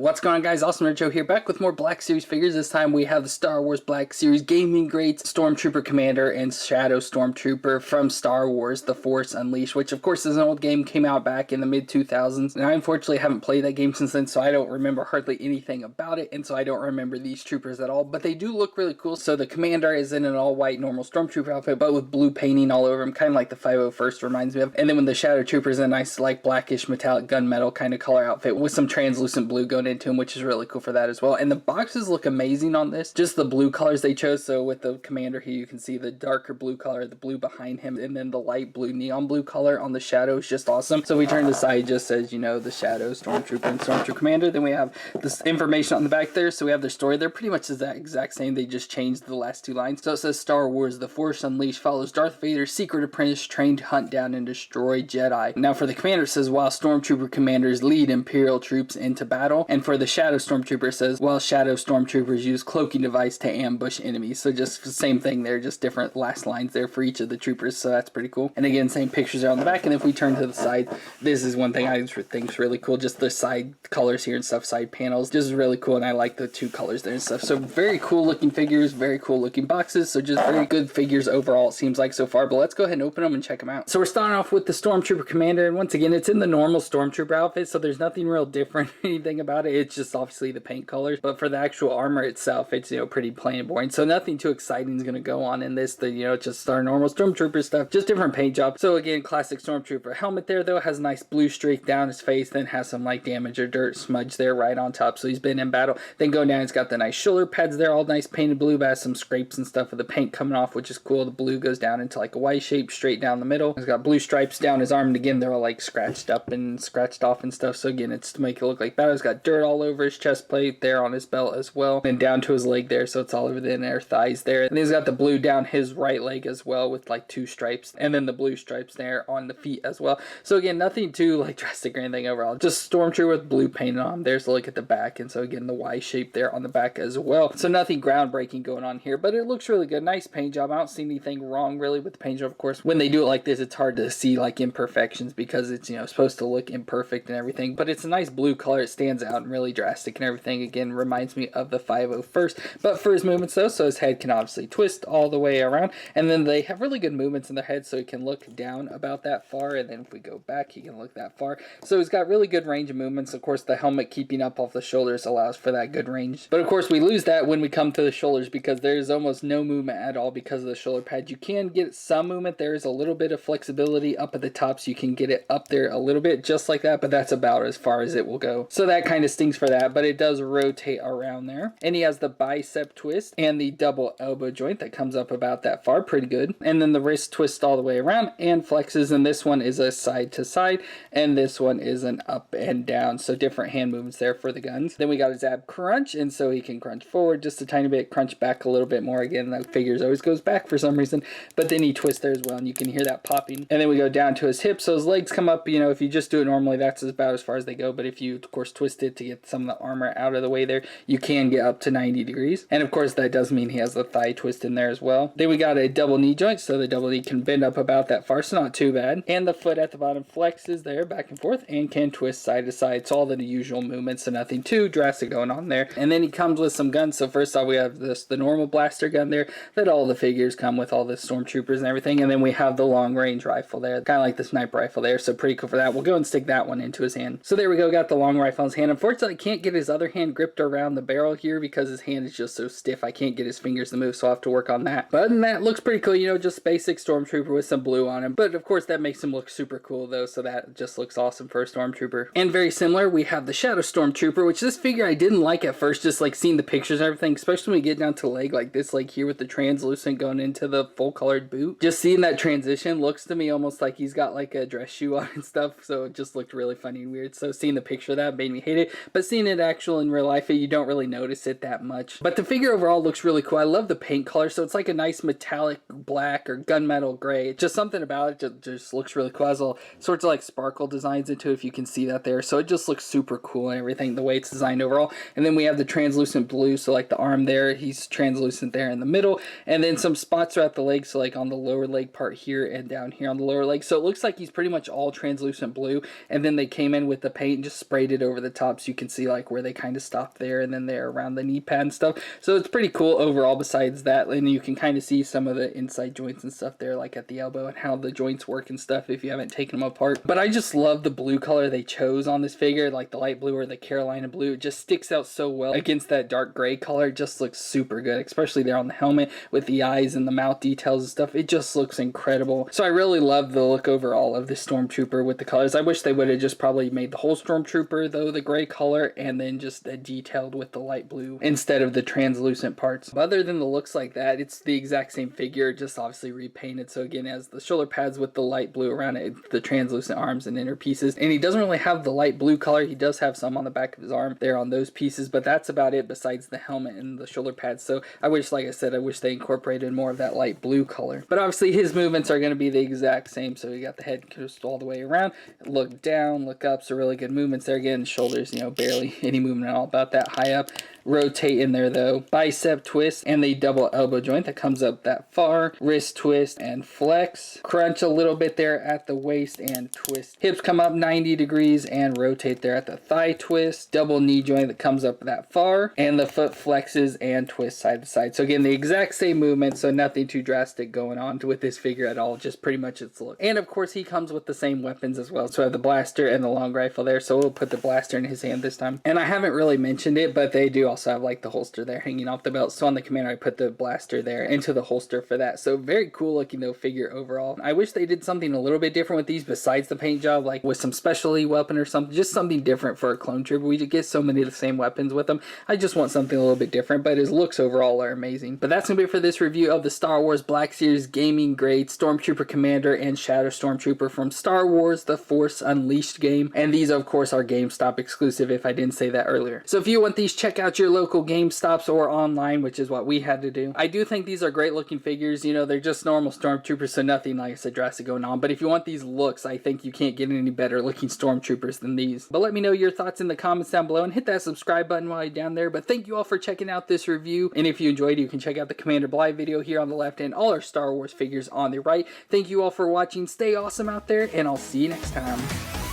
What's going on, guys? FallenRedZeo here, back with more Black Series figures. This time we have the Star Wars Black Series Gaming Greats Stormtrooper Commander and Shadow Stormtrooper from Star Wars The Force Unleashed, which of course is an old game, came out back in the mid-2000s, and I unfortunately haven't played that game since then, so I don't remember hardly anything about it, and so I don't remember these troopers at all, but they do look really cool. So the Commander is in an all-white normal Stormtrooper outfit, but with blue painting all over him, kind of like the 501st reminds me of, and then when the Shadow Trooper is a nice like blackish metallic gunmetal kind of color outfit with some translucent blue going into him, which is really cool for that as well. And the boxes look amazing on this, just the blue colors they chose. So with the Commander here, you can see the darker blue color, the blue behind him, and then the light blue neon blue color on the Shadow is just awesome. So we turn the side, it just says, you know, the Shadow Stormtrooper and Stormtrooper Commander. Then we have this information on the back there, so we have their story. They're pretty much the exact same, they just changed the last two lines. So it says Star Wars The Force Unleashed follows Darth Vader's secret apprentice trained to hunt down and destroy Jedi. Now for the Commander, it says while Stormtrooper commanders lead Imperial troops into battle, and for the Shadow Stormtrooper, says while Shadow Stormtroopers use cloaking device to ambush enemies. So just the same thing there, just different last lines there for each of the troopers, so that's pretty cool. And again, same pictures are on the back. And if we turn to the side, this is one thing I think is really cool, just the side colors here and stuff, side panels, just really cool, and I like the two colors there and stuff. So very cool looking figures, very cool looking boxes, so just very good figures overall it seems like so far. But let's go ahead and open them and check them out. So we're starting off with the Stormtrooper Commander, and once again it's in the normal Stormtrooper outfit, so there's nothing real different anything about it. It's just obviously the paint colors, but for the actual armor itself, it's, you know, pretty plain and boring, so nothing too exciting is going to go on in this. You know, just our normal Stormtrooper stuff, just different paint job. So again, classic Stormtrooper helmet there though, has a nice blue streak down his face, then has some like damage or dirt smudge there right on top, so he's been in battle. Then going down, it's got the nice shoulder pads there, all nice painted blue, but has some scrapes and stuff with the paint coming off, which is cool. The blue goes down into like a Y shape straight down the middle. He's got blue stripes down his arm, and again they're all like scratched up and scratched off and stuff, so again it's to make it look like battle. He's got dirt all over his chest plate there on his belt as well, and down to his leg there, so it's all over the inner thighs there. And he's got the blue down his right leg as well with like two stripes, and then the blue stripes there on the feet as well. So again, nothing too like drastic or anything overall, just Stormtrooper with blue painted on. There's a look at the back, and so again the Y shape there on the back as well, so nothing groundbreaking going on here, but it looks really good. Nice paint job. I don't see anything wrong really with the paint job. Of course, when they do it like this, it's hard to see like imperfections because it's, you know, supposed to look imperfect and everything, but it's a nice blue color. It stands out and really drastic and everything. Again, reminds me of the 501st, but for his movements though, so his head can obviously twist all the way around, and then they have really good movements in their head, so he can look down about that far, and then if we go back, he can look that far. So he's got really good range of movements. Of course, the helmet keeping up off the shoulders allows for that good range, but of course we lose that when we come to the shoulders because there's almost no movement at all because of the shoulder pad. You can get some movement. There is a little bit of flexibility up at the top, so you can get it up there a little bit just like that, but that's about as far as it will go, so that kind of stings for that. But it does rotate around there, and he has the bicep twist and the double elbow joint that comes up about that far, pretty good. And then the wrist twists all the way around and flexes, and this one is a side to side, and this one is an up and down, so different hand movements there for the guns. Then we got his ab crunch, and so he can crunch forward just a tiny bit, crunch back a little bit more. Again, that figures always goes back for some reason, but then he twists there as well, and you can hear that popping. And then we go down to his hips, so his legs come up. You know, if you just do it normally, that's about as far as they go, but if you of course twist it to get some of the armor out of the way there, you can get up to 90 degrees, and of course that does mean he has the thigh twist in there as well. Then we got a double knee joint, so the double knee can bend up about that far, so not too bad, and the foot at the bottom flexes there back and forth and can twist side to side. It's all the usual movements, so nothing too drastic going on there. And then he comes with some guns. So first off, we have the normal blaster gun there that all the figures come with, all the Stormtroopers and everything, and then we have the long range rifle there, kind of like the sniper rifle there, so pretty cool for that. We'll go and stick that one into his hand. So there we go, got the long rifle in his hand. Unfortunately, I can't get his other hand gripped around the barrel here because his hand is just so stiff. I can't get his fingers to move, so I'll have to work on that. But other than that, looks pretty cool, you know, just basic Stormtrooper with some blue on him, but of course that makes him look super cool though, so that just looks awesome for a Stormtrooper. And very similar, we have the Shadow Stormtrooper, which this figure I didn't like at first, just like seeing the pictures and everything, especially when we get down to leg like this, like here with the translucent going into the full colored boot. Just seeing that transition looks to me almost like he's got like a dress shoe on and stuff, so it just looked really funny and weird. So seeing the picture of that made me hate it, but seeing it actual in real life, you don't really notice it that much. But the figure overall looks really cool. I love the paint color, so it's like a nice metallic black or gunmetal gray. Just something about it just looks really cool. It has all sorts of like sparkle designs into it, if you can see that there, so it just looks super cool and everything, the way it's designed overall. And then we have the translucent blue, so like the arm there, he's translucent there in the middle, and then some spots throughout the leg, so like on the lower leg part here and down here on the lower leg, so it looks like he's pretty much all translucent blue, and then they came in with the paint and just sprayed it over the top, so you you can see like where they kind of stop there, and then they're around the knee pad and stuff. So it's pretty cool overall besides that, and you can kind of see some of the inside joints and stuff there, like at the elbow, and how the joints work and stuff if you haven't taken them apart. But I just love the blue color they chose on this figure, like the light blue or the Carolina blue. It just sticks out so well against that dark gray color. It just looks super good, especially there on the helmet with the eyes and the mouth details and stuff. It just looks incredible. So I really love the look overall of this Stormtrooper with the colors. I wish they would have just probably made the whole Stormtrooper though the gray color, and then just detailed with the light blue instead of the translucent parts. But other than the looks like that, it's the exact same figure, just obviously repainted. So again, as the shoulder pads with the light blue around it, the translucent arms and inner pieces, and he doesn't really have the light blue color. He does have some on the back of his arm there on those pieces, but that's about it besides the helmet and the shoulder pads. So I wish, like I said, I wish they incorporated more of that light blue color. But obviously his movements are going to be the exact same. So you got the head just all the way around, look down, look up, so really good movements there. Again, shoulders, you know, barely any movement at all, about that high up. Rotate in there though, bicep twist, and the double elbow joint that comes up that far, wrist twist and flex, crunch a little bit there at the waist and twist. Hips come up 90 degrees and rotate there at the thigh twist, double knee joint that comes up that far, and the foot flexes and twists side to side. So again, the exact same movement, so nothing too drastic going on with this figure at all, just pretty much its look. And of course he comes with the same weapons as well. So I have the blaster and the long rifle there, so we'll put the blaster in his hand this time. And I haven't really mentioned it, but they do also have like the holster there hanging off the belt. So on the Commander, I put the blaster there into the holster for that. So very cool looking though figure overall. I wish they did something a little bit different with these besides the paint job, like with some specialty weapon or something, just something different for a clone trooper. We get so many of the same weapons with them. I just want something a little bit different, but his looks overall are amazing. But that's gonna be it for this review of the Star Wars Black Series Gaming Grade Stormtrooper Commander and Shadow Stormtrooper from Star Wars The Force Unleashed game. And these of course are GameStop exclusive if I didn't say that earlier. So if you want these, check out your local GameStops or online, which is what we had to do. I do think these are great looking figures. You know, they're just normal Stormtroopers, so nothing, like I said, drastic going on. But if you want these looks, I think you can't get any better looking Stormtroopers than these. But let me know your thoughts in the comments down below, and hit that subscribe button while you're down there. But thank you all for checking out this review. And if you enjoyed it, you can check out the Commander Blythe video here on the left and all our Star Wars figures on the right. Thank you all for watching. Stay awesome out there, and I'll see you next time.